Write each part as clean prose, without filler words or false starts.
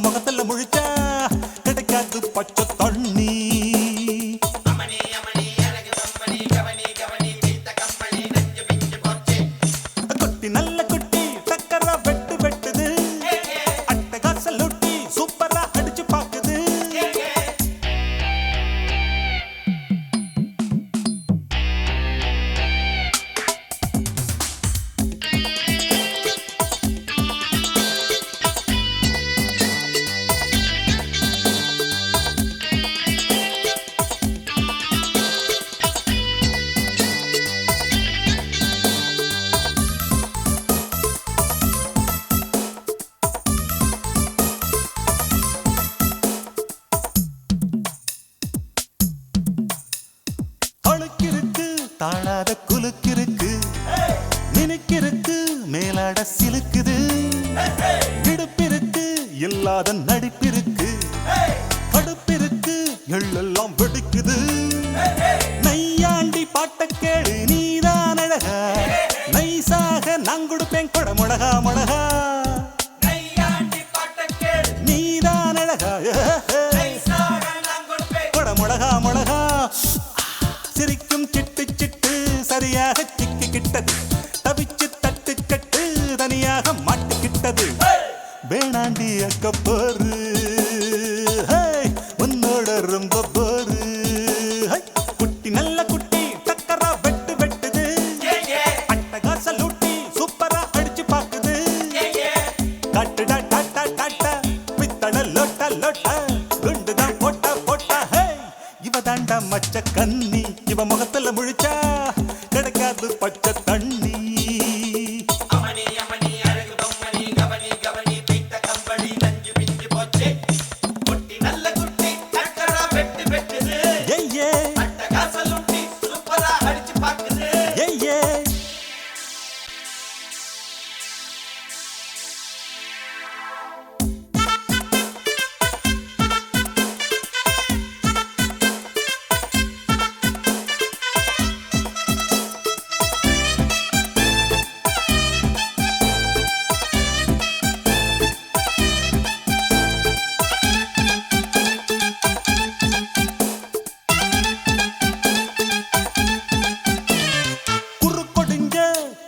முகத்துல முழிச்சா கிடைக்காது பச்சை தண்ணி. குட்டி நல்ல குட்டி டக்கரா வெட்டு வெட்டுது, அட்டகாச லூட்டி சூப்பரா அடிச்சு பாக்குது. அழுக்கிருக்கு தாழாத குலுக்கிருக்கு, நினைக்கிருக்கு மேலாட சிலுக்குது. இடுப்பிருக்கு இல்லாத நடிப்பிருக்கு, கடுப்பிருக்கு எள்ளெல்லாம் வெடிக்குது. நையாண்டி பாட்ட கேளு நீதான் அழகா, நைசாக நான் கொடுப்பேன் கொட மொளகா மொளகா. நீதான் அழகா கொட மொளகா மொளகா. சிரிக்கும் சிட்டு சிட்டு சரியாக சிக்கிக்கிட்டது, தவிச்சு தட்டு கட்டு தனியாக மாட்டிக்கிட்டது. வேணாண்டி அக்க போரு உன்னோட ரொம்ப போரு. குட்டி நல்ல குட்டி டக்கரா வெட்டு வெட்டுது, அட்டகாச லூட்டி சூப்பரா அடிச்சு பாக்குது. காட்டுடா டாட்டா டாட்டா பித்தள லோட்டா லோட்டா, குண்டுதான் போட்டா போட்டா. இவ தாண்டா மச்ச கண்ணி, இவ முகத்துல முழிச்சா கிடைக்காது பச்சை தண்ணி.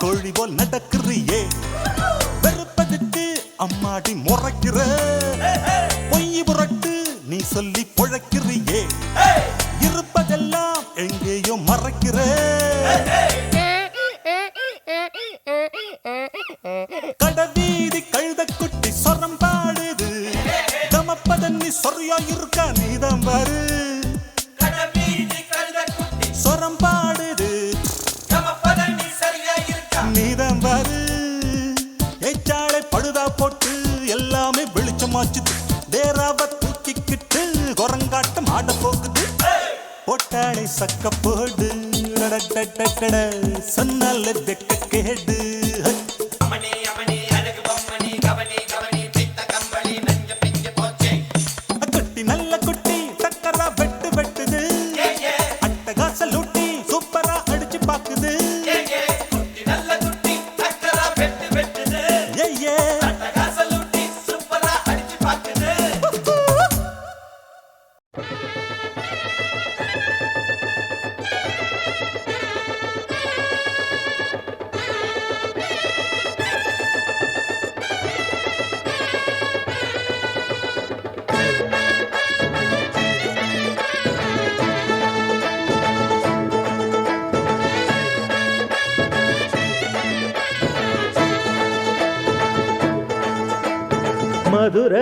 கோழி போல் நடக்கிறியே, வெறுப்பதுக்கு அம்மாடி முறைக்கிற. பொய் புரட்டு நீ சொல்லி பொழைக்கிறியே, இருப்பதெல்லாம் எங்கேயோ மறைக்கிற. கடவீதி கழுத குட்டி சொரம் பாடுது, கமப்பதன்னி சொறியா இருக்கா நீதான் பாரு. சொரம் பாடுது நீதான் பாரு. ஏச்சாளை பழுதா போட்டு எல்லாமே வெளிச்சமாச்சுது, தேராவ தூக்கிக்கிட்டு குரங்காட்டம் ஆட போகுது. போட்டாளை சக்க போடு சொன்னால வெக்க கேடு. குட்டி நல்ல குட்டி டக்கரா வெட்டு வெட்டுது, அட்டகாச லூட்டி சூப்பரா அடிச்சு பாக்குது. மதுர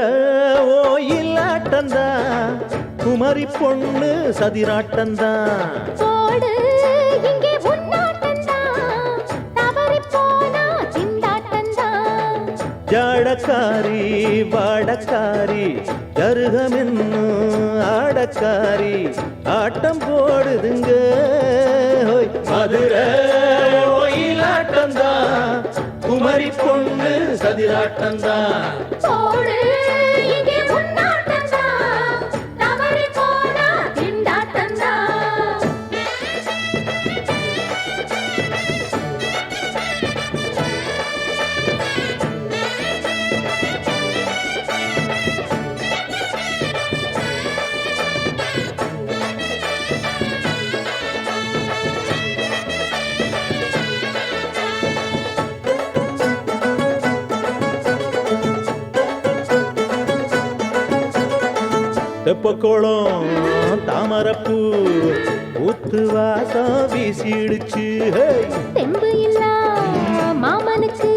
ஓயிலாட்டந்தா, குமரி பொண்ணு சதிராட்டந்தா. போடு இங்கே உன்னாட்டந்தா, தவறி போனா திண்டாட்டந்தா. ஜாடக்காரி வாடக்காரி கருகமென்னு ஆடக்காரி ஆட்டம் போடுதுங்க. மதுர ஓயிலாட்டந்தா, குமரி பொண்ணு சதிராட்டந்தா. போடு இங்கே உன்னாட்டந்தா, தவறி போனா திண்டாட்டந்தா. தெப்பக்குளம் தாமரப்பூ ஊத்து வாசம் வீசிடுச்சு. தெம்பு இல்லா மாமனுக்கு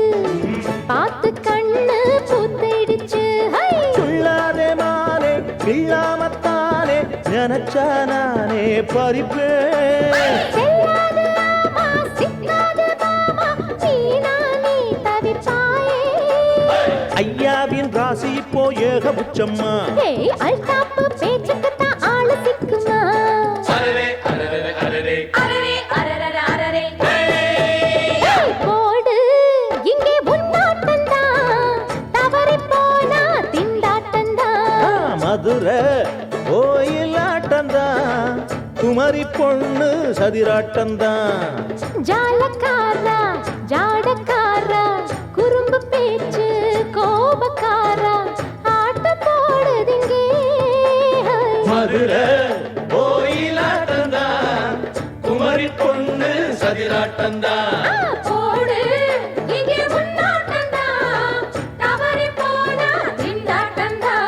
பார்த்து கண்ணு பூத்திடுச்சு. சொல்லாதே மானே இல்லாமத்தானே நினைச்சா நானே பறிப்பேன். செல்லாது ஆமா, சிக்காது மாமா, நீ தவிப்பாயே. ஐயாவின் ராசி இப்போ ஏகபுச்சம்மா. ஏய், அல்தாப்பு பேச்சுக்குத்தான் ஆளு சிக்குமா. அரரே அரரே அரரே அரரே அரரர அரரே. ஏய், போடு இங்கே உன்னாட்டந்தான், தவறிப் போனா திண்டாட்டந்தான். மதுரை கோயிலாட்டந்தான், குமரி பொண்ணு சதிராட்டந்தான். ஜாலக்காரா ஜாடக்காரா, குறும்பு பேச்சு கோபக்காரா, ஆட்டம் போடுதிங்கே. மதுரை கோயிலாட்டந்தான், குமரி பொண்ணு சதிராட்டந்தான். போடு இங்கே உன்னாட்டந்தான், தவறிப் போனா திண்டாட்டந்தான்.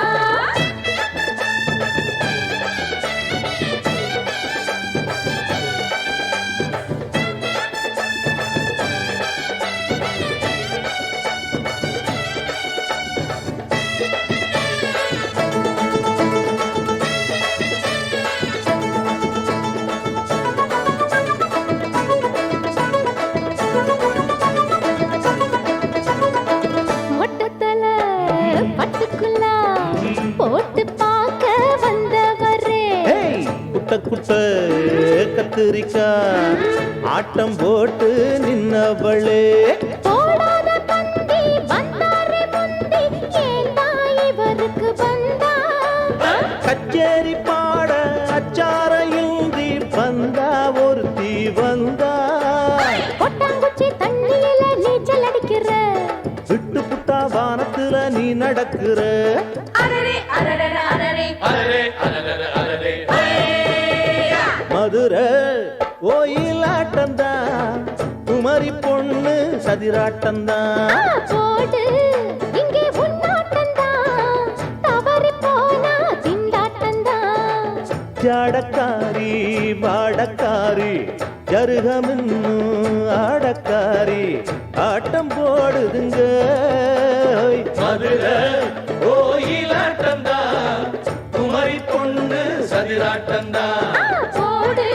மொட்டத்தல பட்டுக்குள்ள போட்டு பார்க்க வந்தவரே. ஏய், குட்ட குட்ட கத்திரிக்கா ஆட்டம் போட்டு நின்னவளே. போடாத பந்தி வந்தாரே முந்தி, ஏண்டா இவருக்கு வந்தா. கச்சேரி பாட அச்சார இந்தி வந்தா ஒருத்தி வந்தா. கொட்டாங்குச்சி தண்ணியில நீச்சல் அடிக்கிற. விட்டு புட்டா வானத்துல நீ நடக்கிற. அரரே அரரர அரரே. அரரே அரரே அரரே மதுரை கோயிலாட்டந்தான், குமரி பொண்ணு சதிராட்டந்தான். போடு இங்கே உன்னாட்டந்தான், தவறிப் போனா திண்டாட்டந்தான். ஜாடக்காரி வாடக்காரி ஜருகமின்னு ஆடக்காரி ஆட்டம் போடுதுங்க. மதுரை கோயிலாட்டந்தான், குமரி பொண்ணு சதிராட்டந்தான். போடு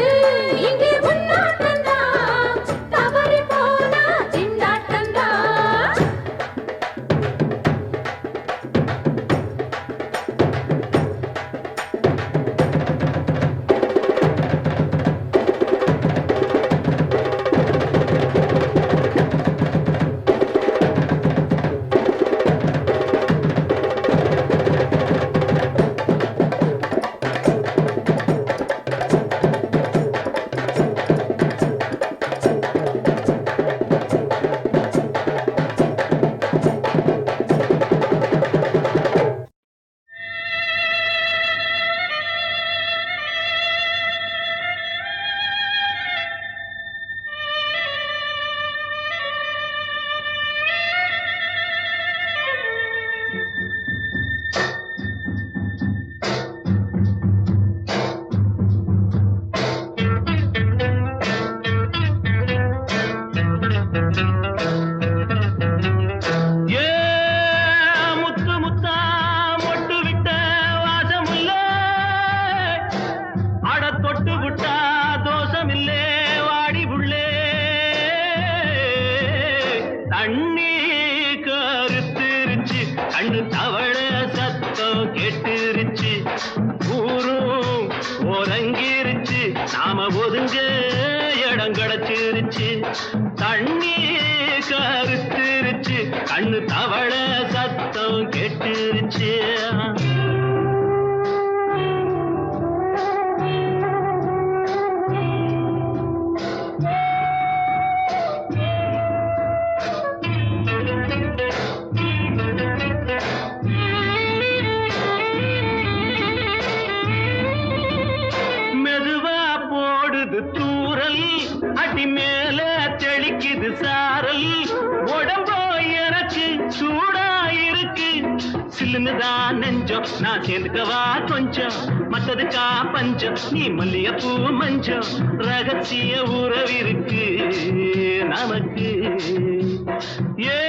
இங்கே உன்னாட்டந்தான், தவறிப் போனா திண்டாட்டந்தான். கண்ணு தவள சத்தம் கேட்டுருச்சு, ஊரும் உறங்கிருச்சு, நாம ஒதுங்க இடம் கிடைச்சிருச்சு. தண்ணி கருத்துருச்சு, கண்ணு தவள சத்தம் கேட்டுருச்சு. அடி மேல தெளிக்குது சாரல், உடம்போ எனக்கு சூடா இருக்கு, சில்லுன்னு நீதான் நெஞ்சம் நான் சேர்ந்துக்கவா கொஞ்சம் மத்ததுக்கா பஞ்சம் நீ மல்லிகைப்பூ மஞ்சம் ரகசிய உறவிருக்கு நமக்கு ஏ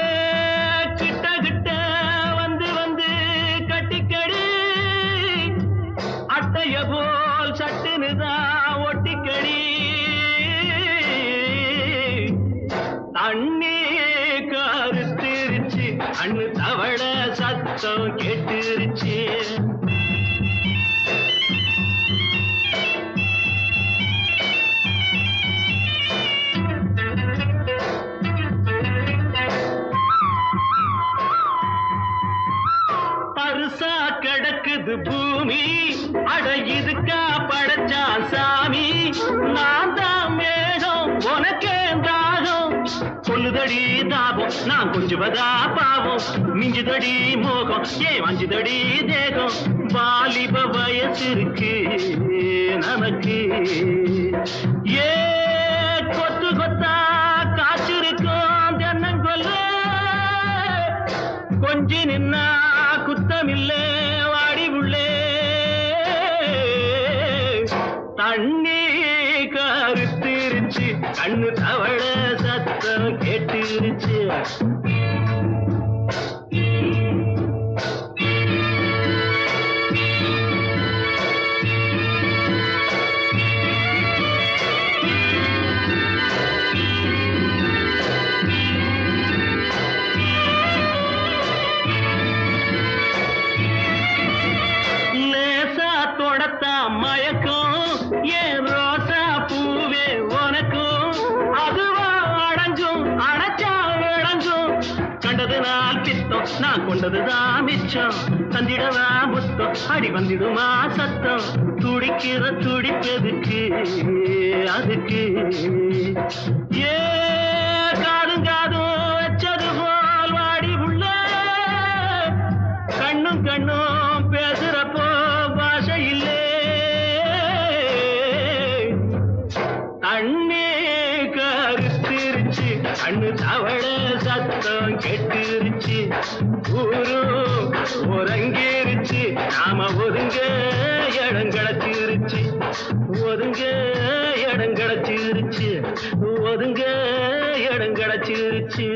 கிட்ட கிட்ட வந்து வந்து கட்டிக்கடி அட்டைய போல் சட்டுனுதான் ஒட்டிக்கடி தண்ணி கருத்திருச்சு அண்ணு தவள சத்தம் கேட்டுருச்சு பருசா கிடக்குது பூமி அட இதுக்கா படைச்சா சாமி நான் தான் மேகம் உனக்கே தாகம் சொல்லுதடி தாபம் நான் கொஞ்சுவதா பாவம் மிஞ்சுதடி மோகம் ஏன் வஞ்சுதடி தேகம் வாலிப வயசு இருக்கு நமக்கு ஏ கொத்து கொத்தா காய்ச்சிருக்கும் தென்னங்கொல்ல கொஞ்சி நின்னா குத்தமில்லே வாடி உள்ளே தண்ணி கருத்திருச்சு கண்ணு தவள சத்தம் கேட்டுருச்சு மயக்கம் ஏன் ரோசா பூவே உனக்கும் அதுவா அடைஞ்சும் அடைச்சா விளைஞ்சும் கண்டதுனால் பித்தம் நான் கொண்டதுதான் மிச்சம் தந்திடவா முத்தம் அடி வந்திடுமா சத்தம் துடிக்கிற துடிப்பதுக்கு அதுக்கு ஏ காதும் காதும் வச்சது போல் வாடி உள்ள கண்ணும் கண்ணும் பேசுறப்போ பாஷை இல்லை அண்ணே கருத்திருச்சு அண்ணு தவள சத்தம் கெட்டுருச்சு ஊரு ஒரங்கிருச்சு நாம ஒதுங்க இடம் கிடச்சிருச்சு ஒதுங்க இடம் கிடச்சிருச்சு ஒதுங்க இடம் கிடச்சிருச்சு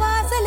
வாசல்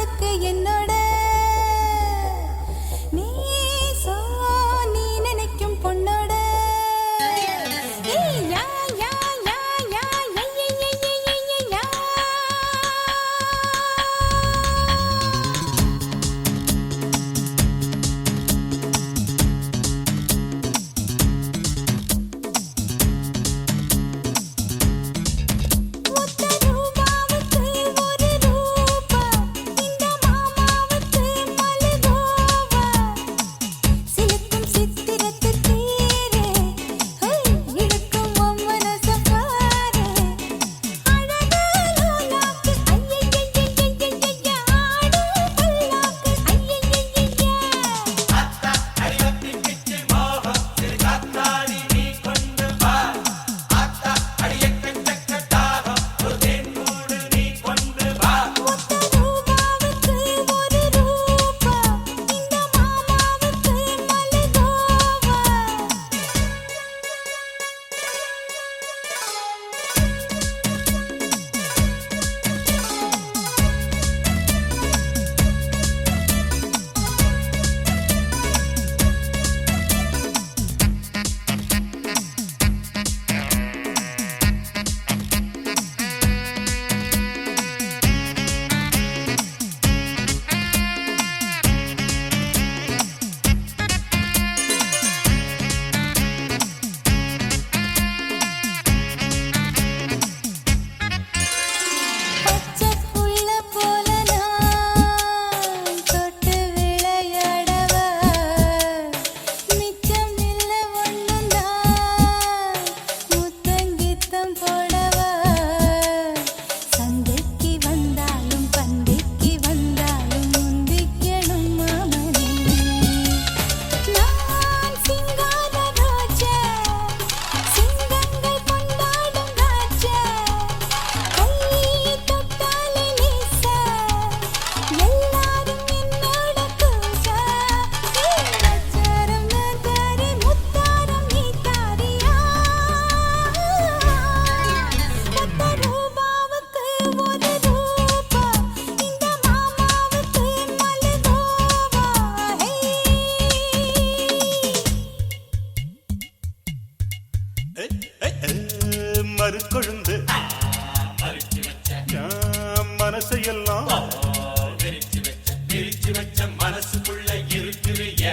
தேய்ச்சி வச்ச மனசுக்குள்ள இருக்கிறிய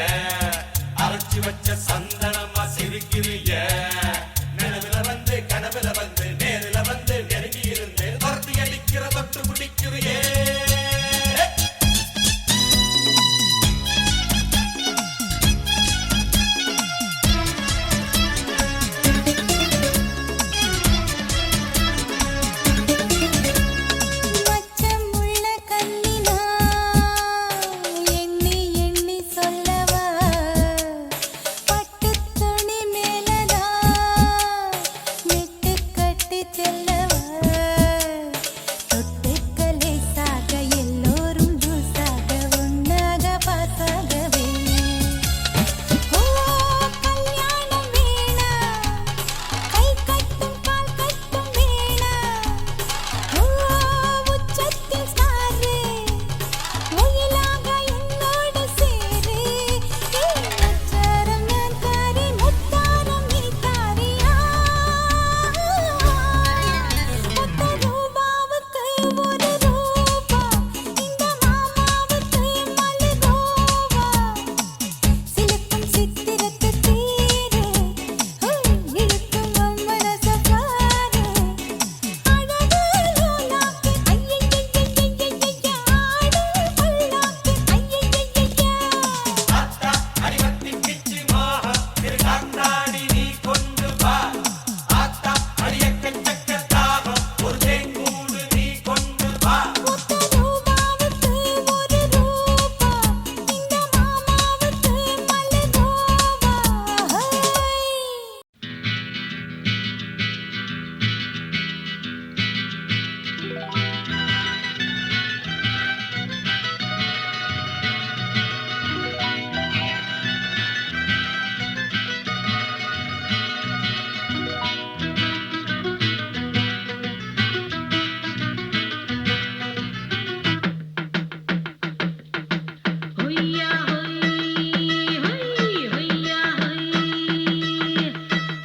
அரைச்சி வச்ச சந்தனமா சிரிக்கிறிய நிலவுல வந்து கனவுல வந்து நேருல வந்து நெருங்கி இருந்து துரத்தி அடிக்கிற தொட்டு பிடிக்கிறியே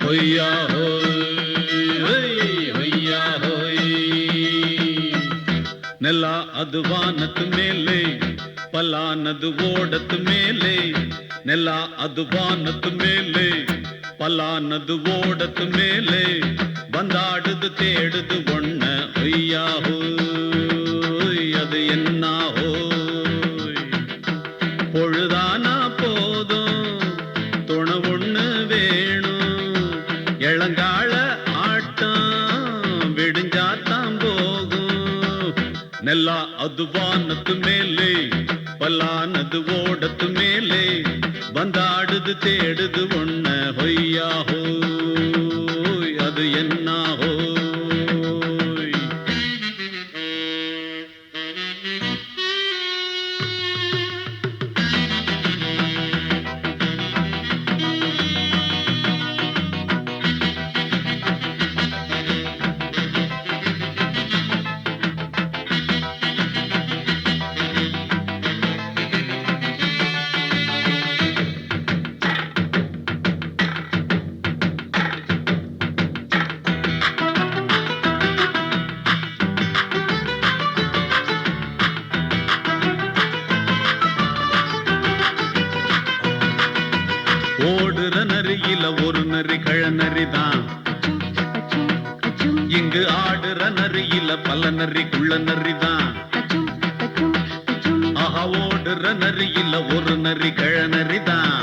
ஹொய்யா ஹோய் ஹொய்யா ஹோய் ನೆಲ ಅದು ವಾನದ ಮೇಲೆ ಪಲಾನದು ಓಡದ ಮೇಲೆ ನೆಲ ಅದು ವಾನದ ಮೇಲೆ ಪಲಾನದು ಓಡದ ಮೇಲೆ ಬಂದಾಡುದು தேடுது ஒண்ண ஹொய்யா ஹோய் அது என்ன ஹோய் பொழுதானா போதும் துணை ஒண்ணு வேணும் இளங்கால ஆட்டம் விடிஞ்சாத்தான் போகும் ನೆಲ ಅದು ವಾನದ ಮೇಲೆ ಪಲಾನದು ಓಡದ ಮೇಲೆ ಬಂದಾಡುದು தேடுது ஒண்ண ஹொய்யா ஹோய் அது என்ன ஹோய் ஓடுற நரியில ஒரு நரி கழநரிதான் இங்கு ஆடுற நரியில பல நரி குள்ள நரிதான் ஆஹா ஓடுற நரியில ஒரு நரி கழநரிதான்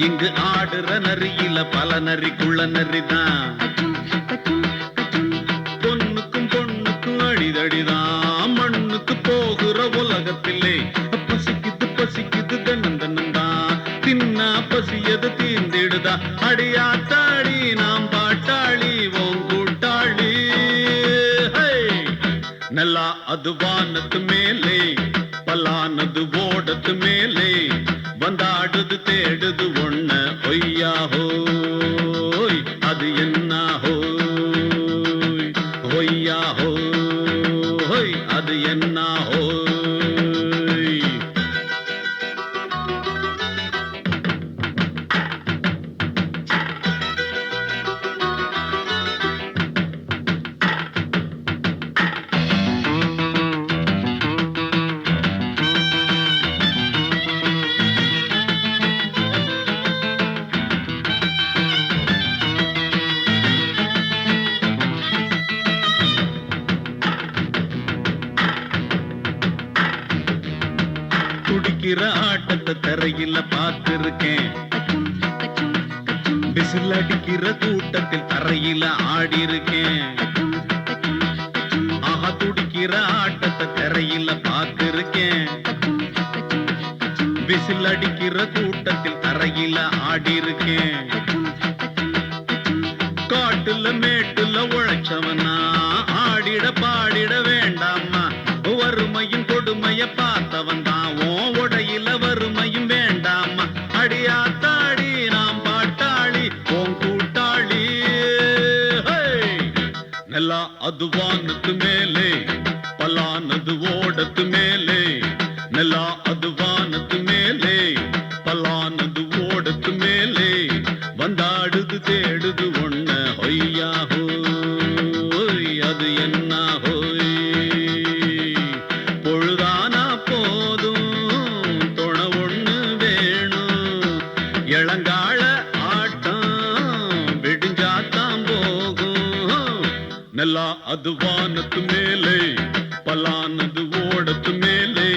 இங்கு ஆடுற நரியில பல நரி குள்ள நரிதான் பொண்ணுக்கும் பொண்ணுக்கும் அடிதடிதான் மண்ணுக்கு போகிற உலகத்திலே பசிக்குது பசிக்குது தன்னந்தன்னந்தான் தின்னா பசியது தீர்ந்திடுதா அடியாத்தாடி நாம் பாட்டாளி ஓங்கூட்டாளி ನೆಲ ಅದು ವಾನದ ಮೇಲೆ ಪಲಾನದು ಓಡದ ಮೇಲೆ ಬಂದಾಡುದು தேடுது ஒண்ண ஹொய்யா ஹோய் அது என்ன ஹோய் ஹொய்யா ஹோய் அது என்ன ஹோய் துடிக்கிற ஆட்டத்தை தரையில பார்த்திருக்கேன். விசில் அடிக்கிற கூட்டத்தில் தரையில ஆடி இருக்கேன். ஆஹா துடிக்கிற ஆட்டத்தை தரையில பார்த்திருக்கேன். விசில் அடிக்கிற கூட்டத்தில் தரையில ஆடி இருக்கேன். காட்டுல மேட்டுல உழைச்சவனா ஆடிட பாடிட வேண்டாமா. வறுமையும் கொடுமைய பார்த்தவன் தான் உன் உடையில வறுமையும் வேண்டாமா. அடியாத்தாடி நாம் பாட்டாளி உன் கூட்டாளி. நெல்லா அது வானத்து மேலே பலானது ஓடத்து மேலே. நெல்லா அது வானத்து மேலே பலானது ஓடத்து மேலே. வந்தாடுது தேடுது ஒண்ண ஹொய்யா ஹோய் அது என்ன ஹோய். பொழுதானா போதும் துணை ஒண்ணு வேணும். இளங்கால ஆட்டம் விடிஞ்சாத்தான் போகும். நெல்லா அது வானத்து மேலே பலானது ஓடத்து மேலே.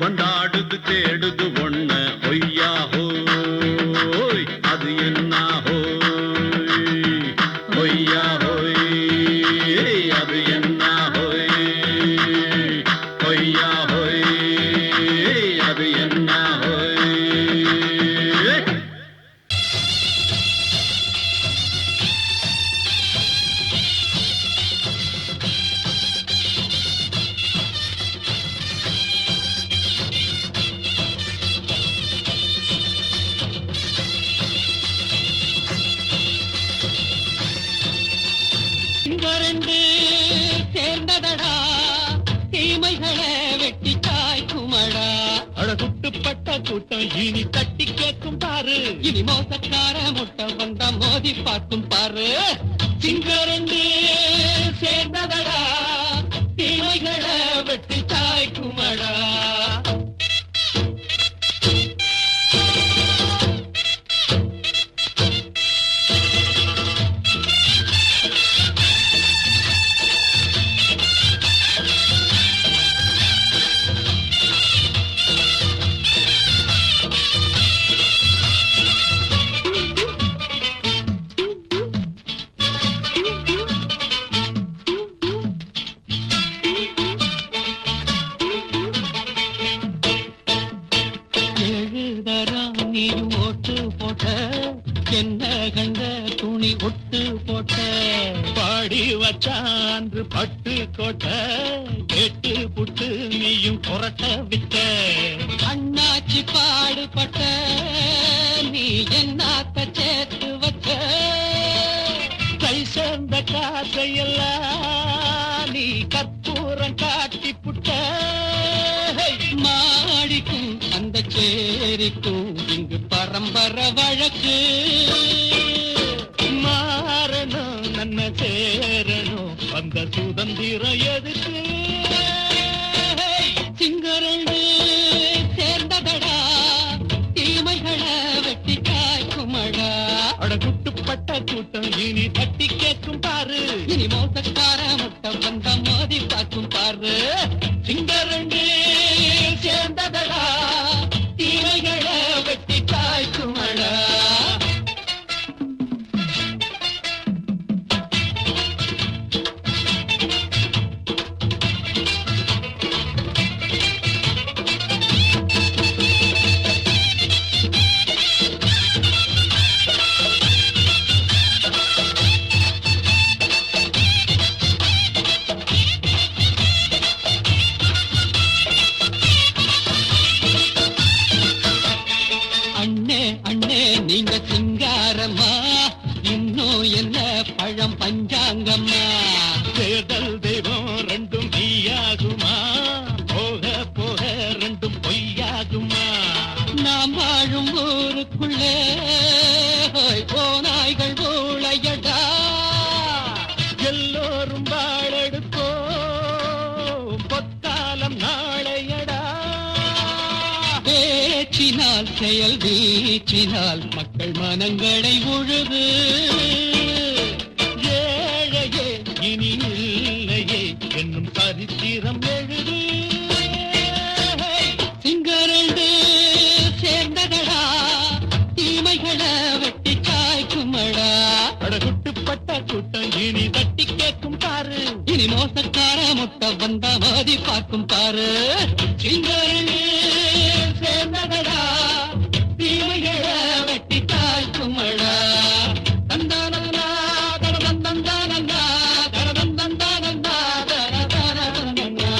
வந்தாடுது தேடுது ஒண்ண ஹொய்யா ஹோய் அது என்ன ஹோய். ஹொய்யா ஹோய் அது என்ன ஹோய். ஹொய்யா ஹோய் அது என்ன ஹோய். இங்கரண்டு சேர்ந்ததடா தீமைகளை வெட்டி காய்க்குமடா. அழகுட்டுப்பட்ட கூட்டம் இனி தட்டி கேட்கும் பாரு. இனி மோசக்கார முட்டை வந்தா மோதி பார்க்கும் பாரு. சிங்கரண்டு சேர்ந்ததடா தீமைகளை வெட்டி காய்க்குமடா. நீயும் ஓட்டு போட்ட என்ன கண்ட துணி ஒட்டு போட்ட. பாடி வச்சான்று பட்டு கோட்ட கேட்டு புட்டு நீயும் கொரட்ட விட்ட. அண்ணாச்சி பாடுபட்ட நீ என்னாத்த சேர்த்து வச்ச. கை சேர்ந்த காசையெல்லாம் நீ கற்பூரம் காட்டி புட்ட. மாடிக்கும் அந்த சேரிக்கும் இங்கு பரம்பரை வழக்கு. மாறணும் நன்ன சேரணும் அந்த சுதந்திரம் எதுக்கு. சிங்கரண்டு சேர்ந்ததடா தீமைகளை வெட்டி காய்க்குமடா. அடகுட்டுப்பட்ட கூட்டம் இனி தட்டி கேட்கும் பாரு. இனி மோசக்கார முட்டை வந்த மோதி பார்க்கும் பாரு. சிங்கரண்டு சேர்ந்ததடா தீமைகளை வெட்டி காய்க்குமடா. நீங்க சிங்காரம்மா இன்னும் என்ன பழம் பஞ்சாங்கம்மா. தேர்தல் தெய்வம் ரெண்டும் மெய்யாகுமா போக போக ரெண்டும் பொய்யாகுமா. நாம் வாழும் ஊருக்குள்ளே போனாய்கள் ஊழையடா. எல்லோரும் வாழெடுப்போ பொத்தாலம் நாளையடா. பேச்சினால் செயல் வீச்சினால் மக்கள் மனங்களை உழுது. ஏழையே இனி இல்லையே என்னும் சரித்திரம் எழுது. சிங்கரண்டு இனி மோசக்கார முட்டை வந்த மோதி பார்க்கும் பாரு சிங்கரனே சேர்ந்ததடா தீமைகள வெட்டி தாய்க்குமடா தந்தானந்தா தரதந்தந்தானந்தா தரதந்தந்தானந்தா தரதந்தந்தானந்தா.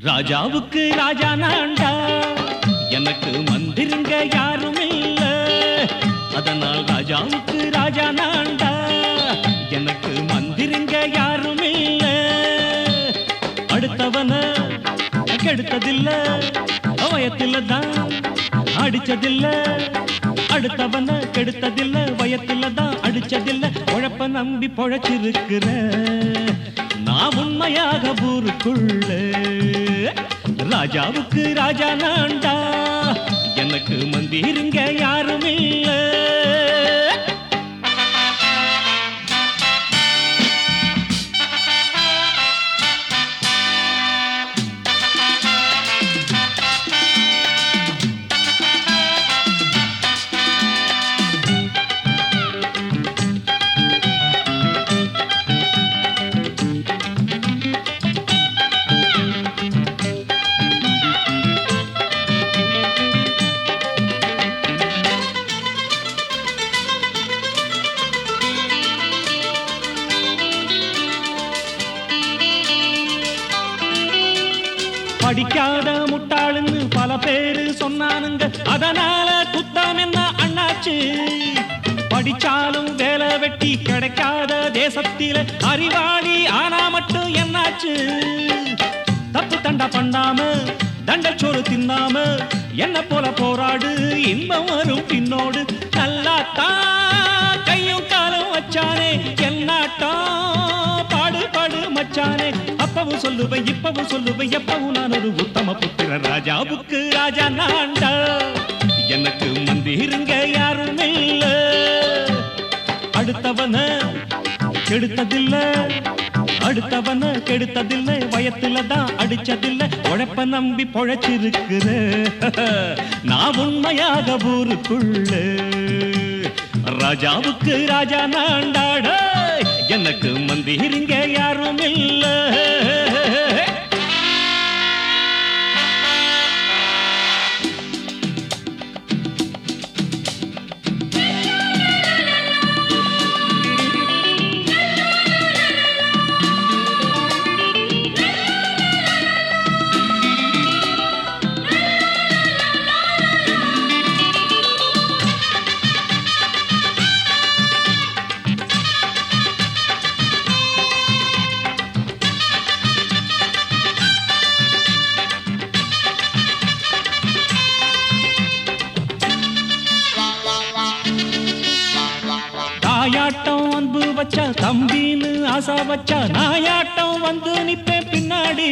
ராஜாவுக்கு ராஜா நான்டா, எனக்கு மந்திருங்க யாரும் இல்ல. அதனால் ராஜாவுக்கு ராஜா நான்டா, எனக்கு மந்திருங்க யாரும் இல்ல. அடுத்தவன கெடுத்ததில்ல, வயத்தில தான் அடிச்சதில்ல. அடுத்தவன கெடுத்ததில்ல, வயத்தில தான் அடிச்சதில்ல. உழப்ப நம்பி பொழைச்சிருக்கிற நான் உண்மையாக ஊருக்குள்ள. ராஜாவுக்கு ராஜா நான்டா, எனக்கு மந்திருங்க யாரும் இல்ல. படிக்காத முட்டாளுன்னு பல பேரு சொன்னானுங்க, அதனால குத்தம் என்ன அண்ணாச்சு. படிச்சாலும் வேலை வெட்டி கிடைக்காத தேசத்தில அறிவாளி ஆனா மட்டும் என்னாச்சு. தப்பு தண்டா பண்ணாம தண்டச்சோறு தின்னாம என்ன போல போராடு, இன்பம் வரும் பின்னோடு. நல்லாத்தான் கையும் காலம் வச்சானே, என்னாட்டம் பாடு பாடு மச்சானே. அப்பவும் சொல்லுவேன் இப்பவும் சொல்லுவேன், எப்பவும் நான் ஒரு உத்தம புத்திர. ராஜாவுக்கு ராஜா நான்டா, எனக்கு மந்திருங்க யாரும் இல்ல. அடுத்தவன கெடுத்ததில்ல, அடுத்தவன கெடுத்ததில்லை, வயத்துல தான் அடிச்சதில்லை. உழைப்ப நம்பி பொழைச்சிருக்கிற நான் உண்மையாக ஊருக்குள்ள. ராஜாவுக்கு ராஜா நான்டாட, எனக்கு மந்திருங்க யாரும் இல்ல. தாயாட்டம் அன்பு வச்சா தம்பின்னு ஆசா வச்சா, நாயாட்டம் வந்து நிப்பேன் பின்னாடி.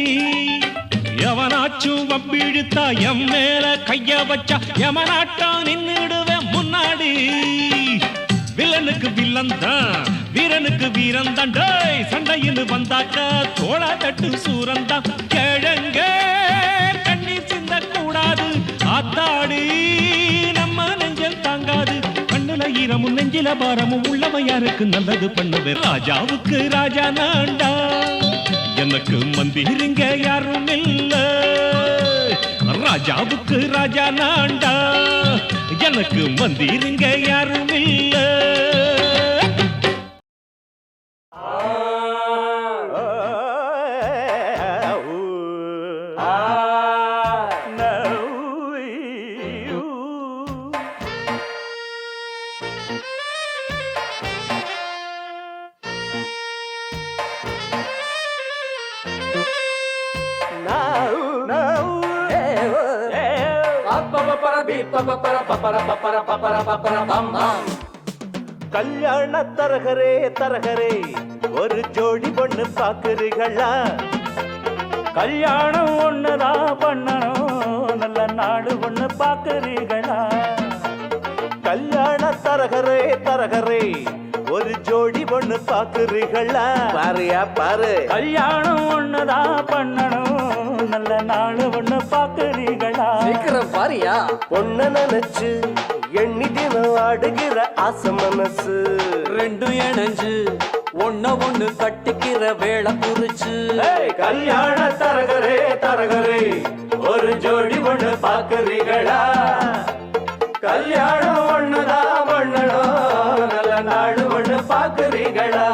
எவனாச்சும் வம்பிழுத்தா எம் மேல கைய வச்சா, எவனாட்டம் நின்னுடுவேன் முன்னாடி. வில்லனுக்கு வில்லன் தான், வீரனுக்கு வீரன் தான். சண்டையின்னு வந்தாக்கா தோளா தட்டு சூரன் தான். கிழங்க கண்ணீர் சிந்த கூடாது, ஆத்தாடி நம்ம நெஞ்சல் தாங்காது. கண்ணுல ஈரமும் நெஞ்சில பாரமும் உள்ளவன் யாருக்கு நல்லது பண்ணுவேன். ராஜாவுக்கு ராஜா நான்டா, எனக்கு மந்திருங்க யாரும் இல்ல. ராஜாவுக்கு ராஜா நான்டா, எனக்கு மந்திருங்க யாரும் இல்ல. கல்யாண தரகரே தரகரே, ஒரு ஜோடி பொண்ணு பாக்குறீங்களா? கல்யாணம் ஒண்ணுதான் பண்ணணும், நல்ல நாடு ஒண்ணு பாக்குறீங்களா? கல்யாண தரகரே தரகரே, ஒரு ஜோடி பொண்ணு பாக்குறீங்களா? பாருயா பாரு. கல்யாணம் ஒண்ணுதான் பண்ணணும், நல்ல நாடு ஒண்ணு பாக்குறீங்களா? சீக்கிரம் பாருயா. பொண்ண நினைச்சு எண்ணி தினம் ஆடுகிற ஆசை மனசு, ரெண்டும் இணைஞ்சு ஒண்ணு கட்டிக்கிற வேளை குறிச்சு. கல்யாண தரகரே தரகரே, ஒரு ஜோடி பொண்ணு பாக்குறீங்களா? கல்யாணம் ஒண்ணுதான் பண்ணணும், நல்ல நாடு ஒண்ணு பாக்குறீங்களா?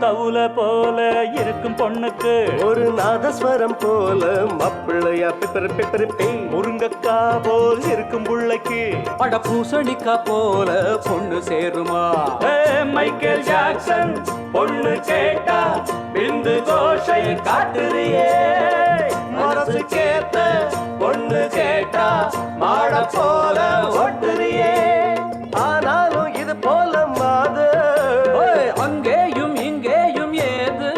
தவுல போல இருக்கும் பொண்ணுக்கு ஒரு நாதஸ்வரம் போல மாப்பிள்ளையா பிப்பர் பிப்பர் பே, முருங்கக்கா போல் இருக்கும் புள்ளைக்கு அட பூசணிக்கா போல பொண்ணு சேருமா? மைக்கேல் ஜாக்சன் பொண்ணு கேட்டா பிந்து கோஷை காட்டுறியே, மனசு கேட்ட பொண்ணு கேட்டா மாட போல ஓட்டுறியே. ஆனாலும் இது போல மாது அங்கேயும் இங்கேயும் ஏது,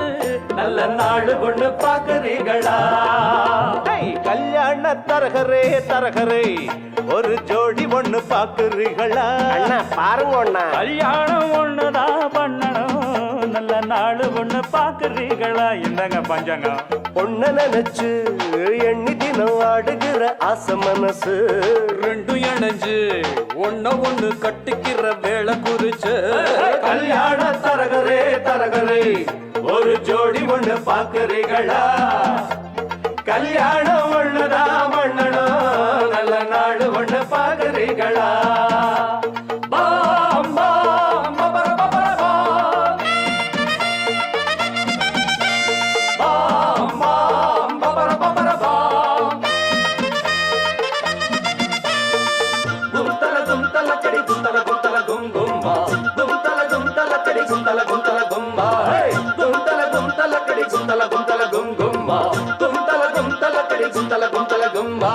நல்ல நாடு ஒண்ணு பாக்குறீங்களா? கல்யாண தரகரே தரகரே, ஒரு ஜோடி ஒண்ணு பாக்குறீங்களா? அண்ணா பாருங்க அண்ணா. கல்யாணம் ஒண்ணுதான் பண்ணணும், நல்ல நாடு ஒண்ணு பாக்குறீங்களா? இந்தாங்க பஞ்சாங்கம். பொண்ண நினைச்சு எண்ணி தினம் ஆடுகிற ஆசை மனசு, ரெண்டும் இணைஞ்சு ஒண்ணு கட்டிக்கிற வேளை குறிச்சு. கல்யாண தரகரே தரகரே, ஒரு ஜோடி ஒண்ணு பாக்குறீங்களா? கல்யாணம் ஒண்ணுதான் பண்ணணும், நல்ல நாடு ஒண்ணு பாக்குறீங்களா? பாம் பாம் பபர பபர பாம், பாம் பாம் பபர பபர பாம், கும்தல கடி கும்தல கும்தல கும் கும்பா, கும்தல கடி கும்தல கும்தல கும்பா, கும்தல கடி கும்தல கும்தல கும் கும்பா, கும்தல கடி கும்தல கும்தல கும்பா.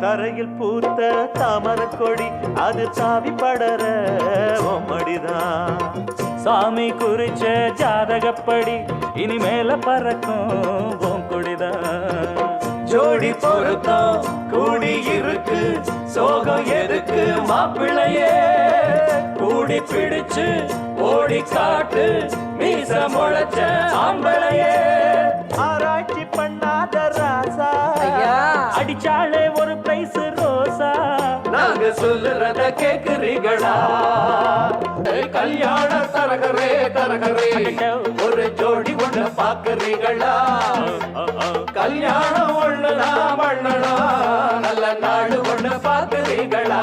தரையில் பூத்த தாமர கொடி அது சாவி படர மடிதான், சாமி குறிச்ச ஜாதகப்படி இனிமேல பறக்கும் பூங்குடிதான். ஜோடி பொருத்தம் கூடி இருக்கு, சோகம் எதுக்கு மாப்பிள்ளையே? கூடி பிடிச்சு ஓடி காட்டு மீச முளைச்ச ஆம்பளையே, ஆராய்ச்சி பண்ணாத ராசா, அடிச்சாலே ஒரு பிரைஸ் ரோசா. நாங்க சொல்லுறத கேக்குறீங்களா? கல்யாண தரகரே தரகரே, ஒரு ஜோடி ஒண்ணு பாக்குறீங்களா? கல்யாணம் ஒண்ணுதான் பண்ணணும், நல்ல நாடு ஒண்ணு பாக்குறீங்களா?